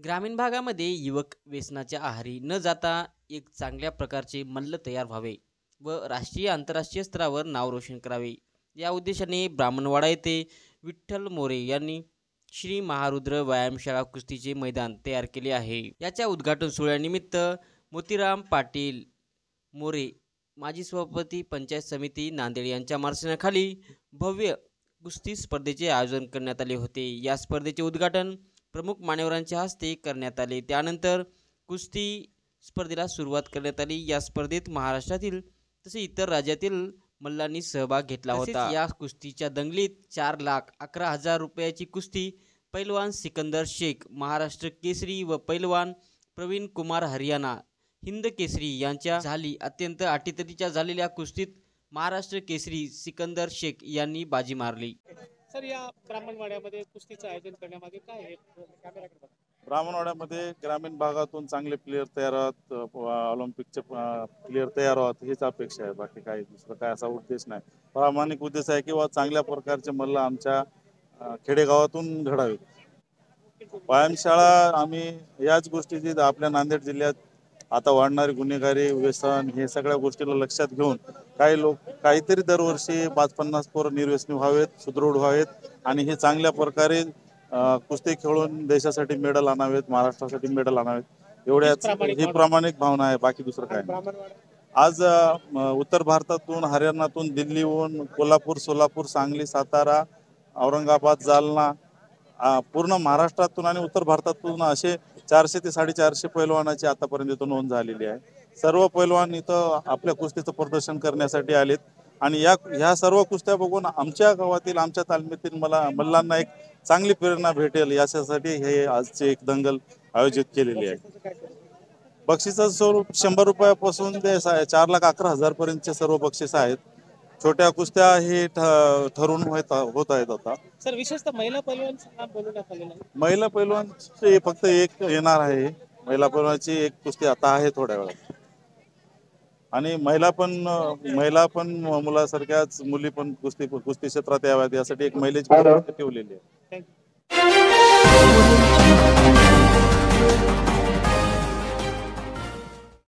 ग्रामीण भागामध्ये युवक व्यसनाच्या आहारी न जाता एक चांगल्या प्रकारचे मल्ल तयार व्हावे व राष्ट्रीय आंतरराष्ट्रीय स्तरावर नाव रोशन करावे या उद्देशाने ब्राह्मणवाडा येथे विठ्ठल मोरे यांनी श्री महारुद्र व्यायामशाळा कुस्तीचे मैदान तयार केले आहे। याच्या उद्घाटन सोहळ्यानिमित्त मोतीराम पाटील मोरे माजी सभापती पंचायत समिती नांदेड यांच्या मार्गदर्शनाखाली भव्य कुस्ती स्पर्धेचे आयोजन करण्यात आले होते। या स्पर्धेचे उद्घाटन प्रमुख मान्यवरांच्या हस्ते करण्यात आले। त्यानंतर कुस्ती स्पर्धेला सुरुवात करण्यात आली। या स्पर्धेत महाराष्ट्रातील तसे इतर राज्यातील मल्लांनी सहभाग घेतला होता। या कुस्तीच्या दंगलीत 4,11,000 रुपयाची कुस्ती पैलवान सिकंदर शेख महाराष्ट्र केसरी व पैलवान प्रवीण कुमार हरियाणा हिंद केसरी यांच्या झाली। अत्यंत अटीतटीच्या झालेल्या कुस्तीत महाराष्ट्र केसरी सिकंदर शेख यांनी बाजी मारली। सर, या ब्राह्मणवाड्यामध्ये कुस्तीचं आयोजन करण्यामागे काय आहे? ब्राह्मणवाड्यामध्ये ग्रामीण भागातून चांगले प्लेयर तयार होतात, ऑलिम्पिकचे प्लेयर तयार होतात हीच अपेक्षा आहे। बाकी काही दुसरं काय असा उद्देश नाही। प्रामाणिक उद्देश आहे किंवा चांगल्या प्रकारचे मल्ल आमच्या खेडेगावातून घडावेत। व्यायामशाळा आम्ही याच गोष्टीची आपल्या नांदेड जिल्ह्यात आता वाढणारी गुन्हेगारी व्यसन हे सगळ्या गोष्टीला लक्षात घेऊन काही लोक काहीतरी दरवर्षी 5-50 पोरं निर्व्यसनी व्हावेत, सुदृढ व्हावेत आणि हे चांगल्या प्रकारे कुस्ती खेळून देशासाठी मेडल आणावेत, महाराष्ट्रासाठी मेडल आणावेत एवढ्याच ही प्रामाणिक भावना आहे। बाकी दुसरं काय नाही। आज उत्तर भारतातून, हरियाणातून, दिल्लीहून, कोल्हापूर, सोलापूर, सांगली, सातारा, औरंगाबाद, जालना पूर्ण महाराष्ट्रातून आणि उत्तर भारतातून असे 400 ते 450 पैलवानाची आतापर्यंत इथं नोंद झालेली आहे। सर्व पैलवान इथं आपल्या कुस्तीचं प्रदर्शन करण्यासाठी आलेत आणि ह्या सर्व कुस्त्या बघून आमच्या गावातील, आमच्या तालमीतील मल्लांना एक चांगली प्रेरणा भेटेल याच्यासाठी हे आजचे एक दंगल आयोजित केलेली आहे। बक्षिसाचं स्वरूप 100 रुपयापासून ते 4,11,000 पर्यंतचे सर्व बक्षीस आहेत। छोट्या कुस्त्या हे ठरवून होत आहेत आता। सर, विशेषतः महिला पैलवानचं नाव बोलवण्यात आलेलं आहे। महिला पैलवानचे फक्त एक येणार आहे। महिला पैलवानची एक कुस्ती आता आहे थोड्या वेळात आणि महिला पण मुलासारख्याच मुली पण कुस्ती क्षेत्रात याव्यात यासाठी एक महिलेची ठेवलेली आहे। थँक्यू।